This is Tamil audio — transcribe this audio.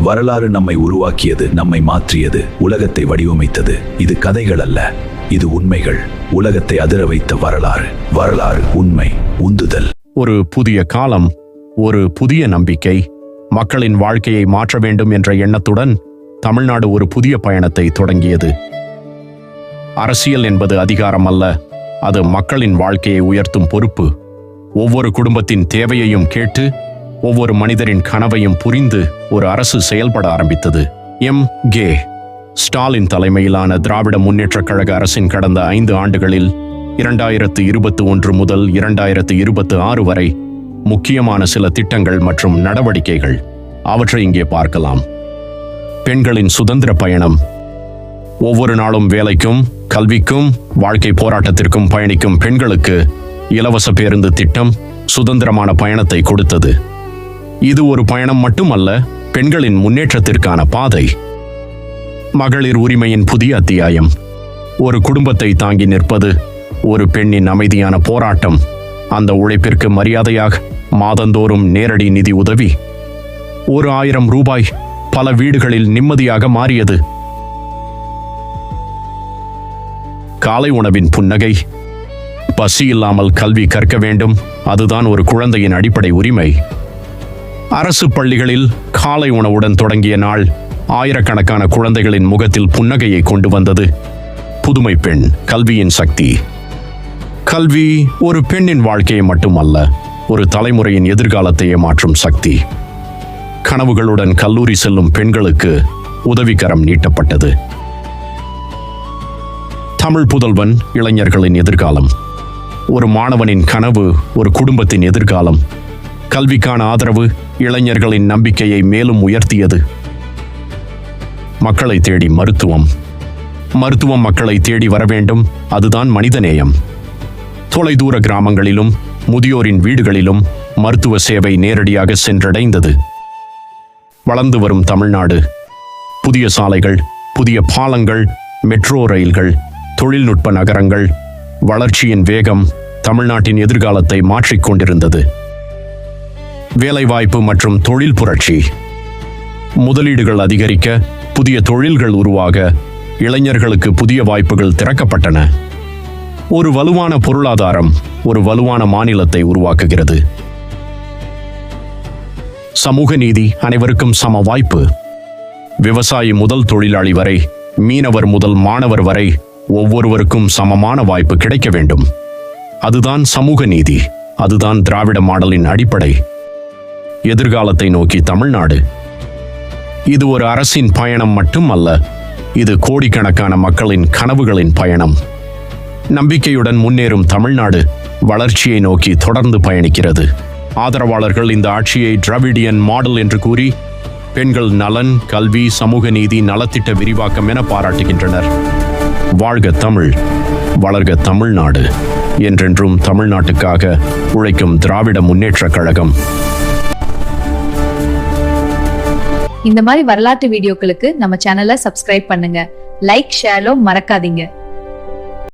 வரலாறு நம்மை உருவாக்கியது, நம்மை மாற்றியது, உலகத்தை வடிவமைத்தது. இது கதைகள் அல்ல, இது உண்மைகள். உலகத்தை அதிர வைத்த வரலாறு. வரலாறு, உண்மை, உந்துதல். ஒரு புதிய காலம், ஒரு புதிய நம்பிக்கை. மக்களின் வாழ்க்கையை மாற்ற வேண்டும் என்ற எண்ணத்துடன் தமிழ்நாடு ஒரு புதிய பயணத்தை தொடங்கியது. அரசியல் என்பது அதிகாரம் அல்ல, அது மக்களின் வாழ்க்கையை உயர்த்தும் பொறுப்பு. ஒவ்வொரு குடும்பத்தின் தேவையையும் கேட்டு, ஒவ்வொரு மனிதரின் கனவையும் புரிந்து ஒரு அரசு செயல்பட ஆரம்பித்தது. கே. ஸ்டாலின் தலைமையிலான திராவிட முன்னேற்றக் கழக அரசின் கடந்த 5 ஆண்டுகளில் 2021 முதல் 2026 வரை முக்கியமான சில திட்டங்கள் மற்றும் நடவடிக்கைகள். அவற்றை இங்கே பார்க்கலாம். பெண்களின் சுதந்திர பயணம். ஒவ்வொரு நாளும் வேலைக்கும், கல்விக்கும், வாழ்க்கை போராட்டத்திற்கும் பயணிக்கும் பெண்களுக்கு இலவச பேருந்து திட்டம் சுதந்திரமான பயணத்தை கொடுத்தது. இது ஒரு பயணம் மட்டுமல்ல, பெண்களின் முன்னேற்றத்திற்கான பாதை. மகளிர் உரிமையின் புதிய அத்தியாயம். ஒரு குடும்பத்தை தாங்கி நிற்பது ஒரு பெண்ணின் அமைதியான போராட்டம். அந்த உழைப்பிற்கு மரியாதையாக மாதந்தோறும் நேரடி நிதி உதவி. 1000 ரூபாய் பல வீடுகளில் நிம்மதியாக மாறியது. காலை உணவின் புன்னகை. பசி இல்லாமல் கல்வி கற்க வேண்டும், அதுதான் ஒரு குழந்தையின் அடிப்படை உரிமை. அரசு பள்ளிகளில் காலை உணவுடன் தொடங்கிய நாள் ஆயிரக்கணக்கான குழந்தைகளின் முகத்தில் புன்னகையை கொண்டு வந்தது. புதுமை பெண், கல்வியின் சக்தி. கல்வி ஒரு பெண்ணின் வாழ்க்கையை மட்டுமல்ல, ஒரு தலைமுறையின் எதிர்காலத்தையே மாற்றும் சக்தி. கனவுகளுடன் கல்லூரி செல்லும் பெண்களுக்கு உதவிக்கரம் நீட்டப்பட்டது. தமிழ் புதல்வன், இளைஞர்களின் எதிர்காலம். ஒரு மாணவனின் கனவு ஒரு குடும்பத்தின் எதிர்காலம். கல்விக்கான ஆதரவு இளைஞர்களின் நம்பிக்கையை மேலும் உயர்த்தியது. மக்களை தேடி மருத்துவம். மருத்துவம் மக்களை தேடி வர வேண்டும், அதுதான் மனிதநேயம். தொலைதூர கிராமங்களிலும் முதியோரின் வீடுகளிலும் மருத்துவ சேவை நேரடியாக சென்றடைந்தது. வளர்ந்து வரும் தமிழ்நாடு. புதிய சாலைகள், புதிய பாலங்கள், மெட்ரோ ரயில்கள், தொழில்நுட்ப நகரங்கள். வளர்ச்சியின் வேகம் தமிழ்நாட்டின் எதிர்காலத்தை மாற்றிக்கொண்டிருந்தது. வேலைவாய்ப்பு மற்றும் தொழில் புரட்சி. முதலீடுகள் அதிகரிக்க, புதிய தொழில்கள் உருவாக, இளைஞர்களுக்கு புதிய வாய்ப்புகள் திறக்கப்பட்டன. ஒரு வலுவான பொருளாதாரம் ஒரு வலுவான மாநிலத்தை உருவாக்குகிறது. சமூக நீதி, அனைவருக்கும் சம வாய்ப்பு. விவசாயி முதல் தொழிலாளி வரை, மீனவர் முதல் மாணவர் வரை ஒவ்வொருவருக்கும் சமமான வாய்ப்பு கிடைக்க வேண்டும். அதுதான் சமூக நீதி, அதுதான் திராவிட மாடலின் அடிப்படை. எதிர்காலத்தை நோக்கி தமிழ்நாடு. இது ஒரு அரசின் பயணம் மட்டும் அல்ல, இது கோடிக்கணக்கான மக்களின் கனவுகளின் பயணம். நம்பிக்கையுடன் முன்னேறும் தமிழ்நாடு வளர்ச்சியை நோக்கி தொடர்ந்து பயணிக்கிறது. ஆதரவாளர்கள் இந்த ஆட்சியை டிராவிடியன் மாடல் என்று கூறி பெண்கள் நலன், கல்வி, சமூக நீதி, நலத்திட்ட விரிவாக்கம் என பாராட்டுகின்றனர். வாழ்க தமிழ், வளர்க தமிழ்நாடு. என்றென்றும் தமிழ்நாட்டுக்காக உழைக்கும் திராவிட முன்னேற்றக் கழகம். இந்த மாதிரி வரலாற்று வீடியோக்களுக்கு நம்ம சேனலை சப்ஸ்கிரைப் பண்ணுங்க. லைக், ஷேர்லோ மறக்காதீங்க.